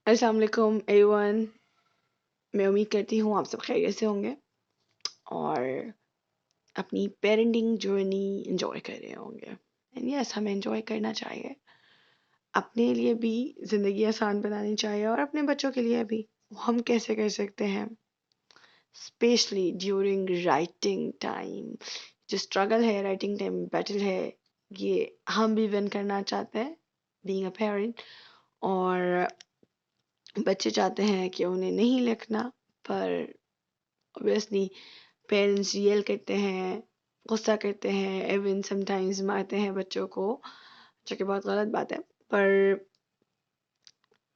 अस्सलाम वालेकुम एवरीवन। मैं उम्मीद करती हूँ आप सब खैरियत से होंगे और अपनी पेरेंटिंग जर्नी एंजॉय कर रहे होंगे। एंड यस, हमें एंजॉय करना चाहिए, अपने लिए भी ज़िंदगी आसान बनानी चाहिए और अपने बच्चों के लिए भी। हम कैसे कर सकते हैं, स्पेशली ड्यूरिंग राइटिंग टाइम। जो स्ट्रगल है, राइटिंग टाइम बैटल है, ये हम भी विन करना चाहते हैं बीइंग अ पेरेंट। और बच्चे चाहते हैं कि उन्हें नहीं लिखना, पर ऑब्वियसली पेरेंट्स रियल करते हैं, गुस्सा करते हैं, इवन समटाइम्स मारते हैं बच्चों को, जो कि बहुत गलत बात है, पर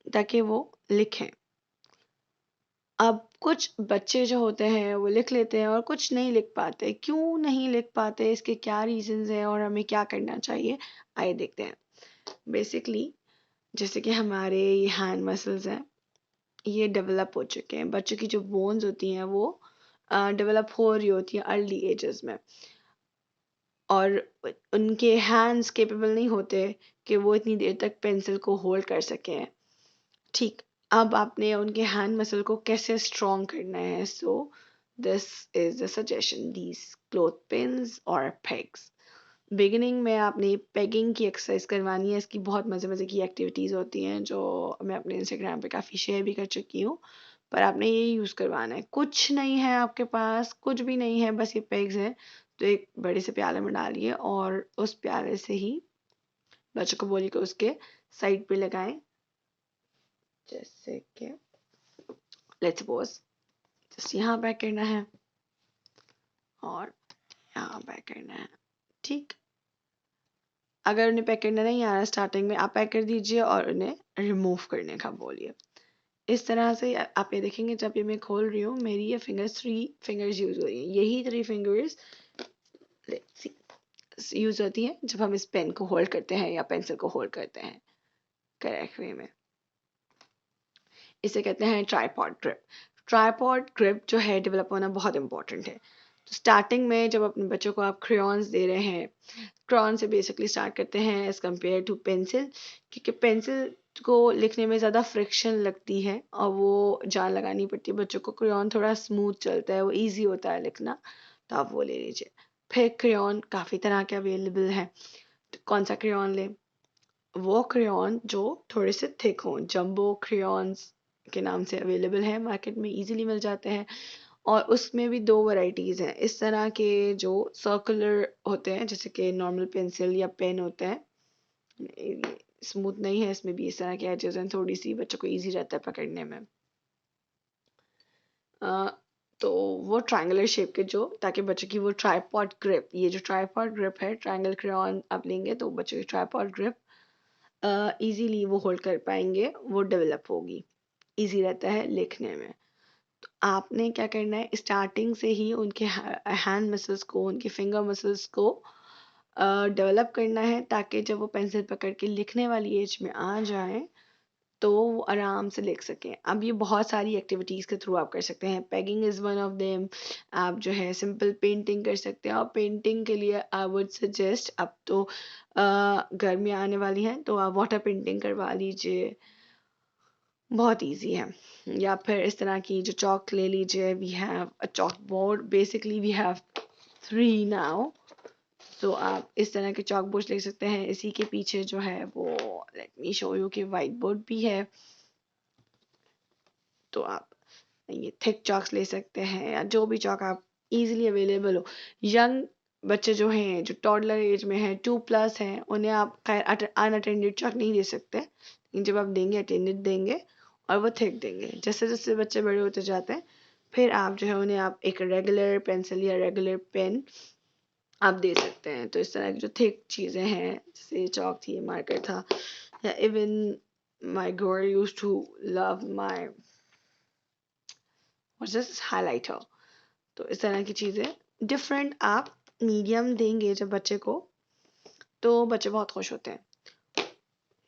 ताकि वो लिखें। अब कुछ बच्चे जो होते हैं वो लिख लेते हैं और कुछ नहीं लिख पाते। क्यों नहीं लिख पाते, इसके क्या रीजंस हैं और हमें क्या करना चाहिए, आइए देखते हैं। बेसिकली जैसे कि हमारे ये हैंड मसल्स हैं, ये डेवलप हो चुके हैं। बच्चों की जो बोन्स होती हैं वो डेवलप हो रही होती हैं अर्ली एजेस में, और उनके हैंड्स कैपेबल नहीं होते कि वो इतनी देर तक पेंसिल को होल्ड कर सकें। ठीक, अब आपने उनके हैंड मसल को कैसे स्ट्रॉन्ग करना है। So this is the suggestion, these cloth pins और पेग्स। बिगिनिंग में आपने पेगिंग की एक्सरसाइज करवानी है। इसकी बहुत मज़े मज़े की एक्टिविटीज़ होती हैं जो मैं अपने इंस्टाग्राम पे काफ़ी शेयर भी कर चुकी हूँ, पर आपने ये यूज़ करवाना है। कुछ नहीं है आपके पास, कुछ भी नहीं है, बस ये पेग्स हैं, तो एक बड़े से प्याले में डालिए और उस प्याले से ही बच्चों को बोलिए कि उसके साइड पे लगाएं। जैसे कि लेट्स सपोज जस्ट यहाँ पैक करना है और यहाँ पैक करना है। ठीक, अगर उन्हें पैक करना नहीं आ रहा स्टार्टिंग में, आप पैक कर दीजिए और उन्हें रिमूव करने का बोलिए। इस तरह से आप ये देखेंगे, जब ये मैं खोल रही हूँ मेरी ये फिंगर्स, 3 फिंगर्स यूज हो रही हैं। यही 3 फिंगर्स यूज होती हैं जब हम इस पेन को होल्ड करते हैं या पेंसिल को होल्ड करते हैं करेक्ट वे में। इसे कहते हैं ट्राइपॉड ग्रिप। ट्राइपॉड ग्रिप जो है डेवलप होना बहुत इंपॉर्टेंट है। तो स्टार्टिंग में जब अपने बच्चों को आप क्रेयॉन्स दे रहे हैं, क्रेयॉन से बेसिकली स्टार्ट करते हैं एज कम्पेयर टू पेंसिल, क्योंकि पेंसिल को लिखने में ज़्यादा फ्रिक्शन लगती है और वो जान लगानी पड़ती है। बच्चों को क्रेयॉन थोड़ा स्मूथ चलता है, वो ईजी होता है लिखना, तो आप वो ले लीजिए। फिर क्रेयॉन काफ़ी तरह के अवेलेबल हैं, तो कौन सा क्रेयॉन लें? वो क्रेयॉन जो थोड़े से थिक हों, जंबो क्रेयॉन्स के नाम से अवेलेबल है, मार्केट में इजीली मिल जाते हैं। और उसमें भी 2 वैरायटीज़ हैं। इस तरह के जो सर्कुलर होते हैं, जैसे कि नॉर्मल पेंसिल या पेन होते हैं, स्मूथ नहीं है, इसमें भी इस तरह के एजेस हैं, थोड़ी सी बच्चों को इजी रहता है पकड़ने में। अ, तो वो ट्रायंगुलर शेप के, जो ताकि बच्चों की वो ट्राइपॉड ग्रिप, ये जो ट्राइपॉड ग्रिप है, ट्रायंगल क्रेयॉन आप लेंगे तो बच्चों की ट्राइपॉड ग्रिप इजीली वो होल्ड कर पाएंगे, वो डेवलप होगी, इजी रहता है लिखने में। तो आपने क्या करना है, स्टार्टिंग से ही उनके हैंड मसल्स को, उनके फिंगर मसल्स को डेवलप करना है, ताकि जब वो पेंसिल पकड़ के लिखने वाली एज में आ जाए तो वो आराम से लिख सकें। अब ये बहुत सारी एक्टिविटीज़ के थ्रू आप कर सकते हैं। Pegging is one of them. आप जो है सिंपल पेंटिंग कर सकते हैं, और पेंटिंग के लिए आई वुड सजेस्ट, अब तो गर्मियाँ आने वाली हैं तो आप वाटर पेंटिंग करवा लीजिए, बहुत इजी है। या फिर इस तरह की जो चॉक ले लीजिए, we have a chalk board, basically we have 3 now. तो आप इस तरह के चॉक बोर्ड ले सकते हैं। इसी के पीछे जो है वो, लेट मी शो यू, कि वाइट बोर्ड भी है। तो आप ये थिक चॉक्स ले सकते हैं, या जो भी चॉक आप इजीली अवेलेबल हो। यंग बच्चे जो हैं, जो टॉडलर एज में हैं, 2+ हैं, उन्हें आप खैर अनअटेंडेड चॉक नहीं दे सकते, लेकिन जब आप देंगे अटेंडेड देंगे और वो थिक देंगे। जैसे जैसे बच्चे बड़े होते जाते हैं, फिर आप जो है उन्हें आप एक रेगुलर पेंसिल या रेगुलर पेन आप दे सकते हैं। तो इस तरह की जो थिक चीज़ें हैं, जैसे चॉक थी, मार्कर था, या even my girl use to love my just highlighter. तो इस तरह की चीज़ें डिफरेंट आप मीडियम देंगे जब बच्चे को, तो बच्चे बहुत खुश होते हैं।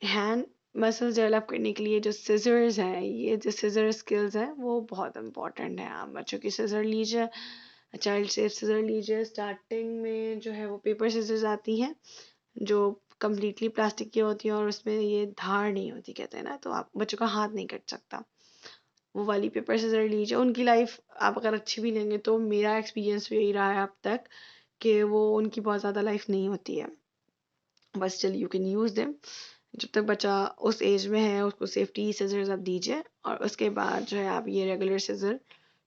हैंड मसल्स डेवलप करने के लिए जो सिजर्स हैं, ये जो सिजर स्किल्स हैं, वो बहुत इंपॉर्टेंट है। आप बच्चों की सिजर लीजिए, चाइल्ड सेफ सिजर लीजिए। स्टार्टिंग में जो है वो पेपर सिजर्स आती हैं, जो कम्प्लीटली प्लास्टिक की होती हैं और उसमें ये धार नहीं होती कहते हैं ना, तो आप बच्चों का हाथ नहीं कट सकता। वो वाली पेपर सीजर लीजिए। उनकी लाइफ आप अगर अच्छी भी लेंगे तो मेरा एक्सपीरियंस यही रहा है अब तक कि वो उनकी बहुत ज़्यादा लाइफ नहीं होती है, but still you can use them. जब तक बच्चा उस एज में है उसको सेफ्टी सीजर्स आप दीजिए, और उसके बाद जो है आप ये रेगुलर सीजर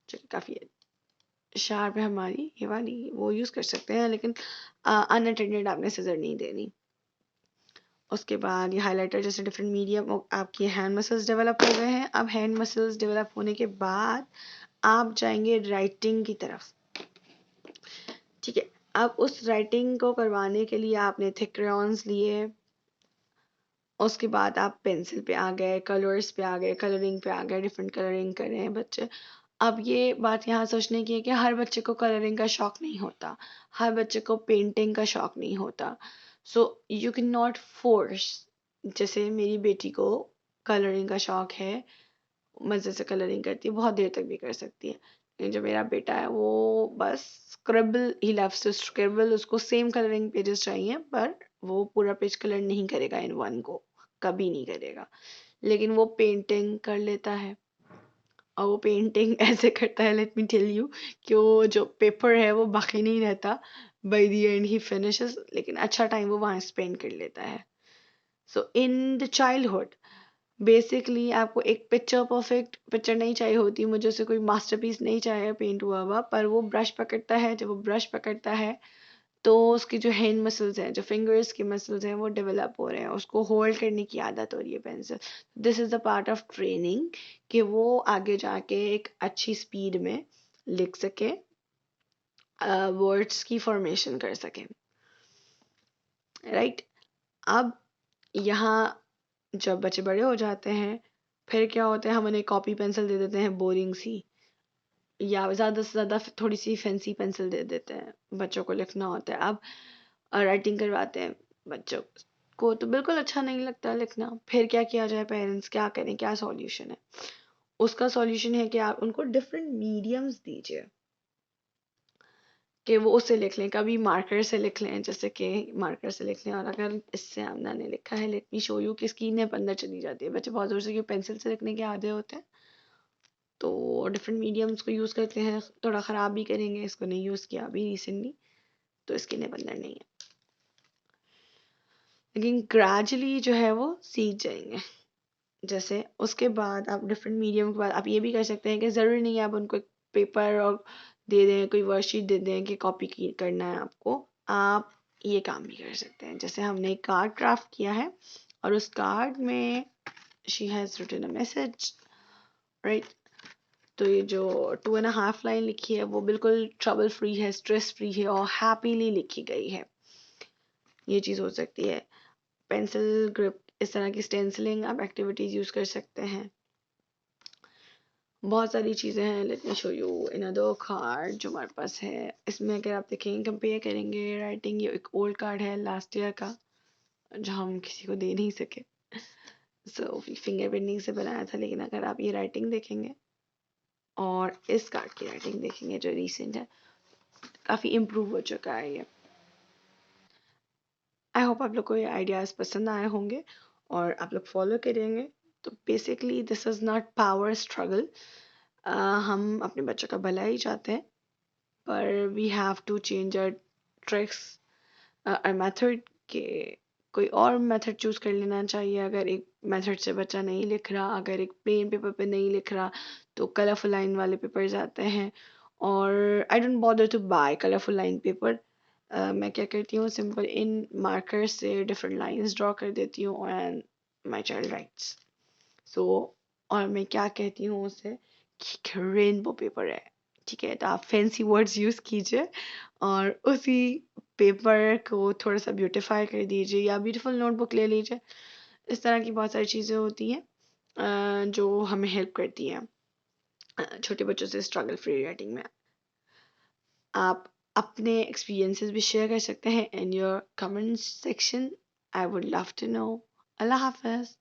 जो काफ़ी शार्प है हमारी ये वाली, वो यूज़ कर सकते हैं, लेकिन अनअटेंडेड आपने सीजर नहीं देनी। उसके बाद ये हाइलाइटर जैसे डिफरेंट मीडियम, आपकी हैंड मसल्स डेवलप हो गए हैं। अब हैंड मसल्स डेवलप होने के बाद आप जाएंगे राइटिंग की तरफ। ठीक है, अब उस राइटिंग को करवाने के लिए आपने थिक क्रेयॉन्स लिए, उसके बाद आप पेंसिल पे आ गए, कलर्स पे आ गए, कलरिंग पे आ गए, डिफरेंट कलरिंग कर रहे हैं बच्चे। अब ये बात यहाँ सोचने की है कि हर बच्चे को कलरिंग का शौक नहीं होता, हर बच्चे को पेंटिंग का शौक नहीं होता, so you can not force. जैसे मेरी बेटी को कलरिंग का शौक है, मज़े से कलरिंग करती है, बहुत देर तक भी कर सकती है। लेकिन जो मेरा बेटा है वो बस scribble, he loves to scribble, उसको सेम कलरिंग पेजेस चाहिए, पर वो पूरा पेज कलर नहीं करेगा इन वन को, कभी नहीं करेगा। लेकिन वो पेंटिंग कर लेता है, और वो पेंटिंग ऐसे करता है, लेट मी टेल यू, कि वो जो पेपर है वो बाकी नहीं रहता, by the and he finishes, लेकिन अच्छा टाइम वो वहाँ स्पेंड कर लेता है। सो इन द चाइल्डहुड बेसिकली आपको एक पिक्चर, परफेक्ट पिक्चर नहीं चाहिए होती, मुझे उसे कोई मास्टरपीस नहीं चाहिए पेंट हुआ हुआ, पर वो ब्रश पकड़ता है, जब वो ब्रश पकड़ता है तो उसकी जो हैंड मसल्स हैं, जो फिंगर्स की मसल्स हैं, वो डेवलप हो रहे हैं, उसको होल्ड करने की आदत हो रही है pencil. This is the part of training, कि वो आगे जाके एक अच्छी स्पीड में लिख सके, वर्ड्स की फॉर्मेशन कर सके, राइट। अब यहाँ जब बच्चे बड़े हो जाते हैं, फिर क्या होता है, हम उन्हें कॉपी पेंसिल दे देते हैं बोरिंग सी, या ज़्यादा से ज़्यादा थोड़ी सी फैंसी पेंसिल दे देते हैं, बच्चों को लिखना होता है। अब राइटिंग करवाते हैं बच्चों को, तो बिल्कुल अच्छा नहीं लगता लिखना। फिर क्या किया जाए, पेरेंट्स क्या करें, क्या सॉल्यूशन है? उसका सॉल्यूशन है कि आप उनको डिफरेंट मीडियम्स दीजिए, कि वो उससे लिख लें, कभी मार्कर से लिख लें, जैसे कि मार्कर से लिख लें, और अगर इससे आमना ने लिखा है, लेट मी शो यू, कि स्कीन अंदर चली जाती है, बच्चे बहुत जोर से क्यों पेंसिल से लिखने के आदे होते हैं, तो डिफरेंट मीडियम्स को यूज़ करते हैं। थोड़ा ख़राब भी करेंगे, इसको नहीं यूज़ किया अभी रिसेंटली, तो इसके अंदर नहीं है, लेकिन ग्रेजुअली जो है वो सीख जाएंगे। जैसे उसके बाद आप डिफरेंट मीडियम के बाद आप ये भी कर सकते हैं कि ज़रूरी नहीं है आप उनको एक पेपर और दे दें, कोई वर्कशीट दे दें कि कॉपी की करना है आपको। आप ये काम भी कर सकते हैं, जैसे हमने एक कार्ड क्राफ्ट किया है और उस कार्ड में she has written a message, right. तो ये जो 2.5 लाइन लिखी है वो बिल्कुल ट्रबल फ्री है, स्ट्रेस फ्री है और हैप्पीली लिखी गई है। ये चीज़ हो सकती है। पेंसिल ग्रिप, इस तरह की स्टेंसिलिंग आप एक्टिविटीज़ यूज़ कर सकते हैं। बहुत सारी चीज़ें हैं, let me show you in other card जो हमारे पास है। इसमें अगर आप देखेंगे, कंपेयर करेंगे राइटिंग, ये एक ओल्ड कार्ड है लास्ट ईयर का जो हम किसी को दे नहीं सके, सो फिंगर प्रिंटिंग से बनाया था। लेकिन अगर आप ये राइटिंग देखेंगे और इस कार्ड की राइटिंग देखेंगे जो रिसेंट है, काफ़ी इम्प्रूव हो चुका है ये। आई होप आप लोग को ये आइडियाज़ पसंद आए होंगे और आप लोग फॉलो करेंगे। तो basically this is not power struggle, हम अपने बच्चों का भला ही चाहते हैं, पर we have to change our tricks और मेथड के, कोई और मेथड चूज़ कर लेना चाहिए। अगर एक मेथड से बच्चा नहीं लिख रहा, अगर एक प्लेन पेपर पे नहीं लिख रहा, तो कलरफुल लाइन वाले पेपर्स आते हैं, और I don't bother to buy colourful line paper. मैं क्या करती हूँ, सिंपल इन मार्कर से डिफरेंट लाइंस ड्रॉ कर देती हूँ and my child writes. So और मैं क्या कहती हूँ उसे, कि रेनबो पेपर है, ठीक है। तो आप फैंसी वर्ड्स यूज़ कीजिए और उसी पेपर को थोड़ा सा ब्यूटीफाई कर दीजिए, या ब्यूटीफुल नोटबुक ले लीजिए। इस तरह की बहुत सारी चीज़ें होती हैं जो हमें हेल्प करती हैं छोटे बच्चों से स्ट्रगल फ्री राइटिंग में। आप अपने एक्सपीरियंसेस भी शेयर कर सकते हैं in your comment section. I would love to know. अल्लाह हाफ़िज़।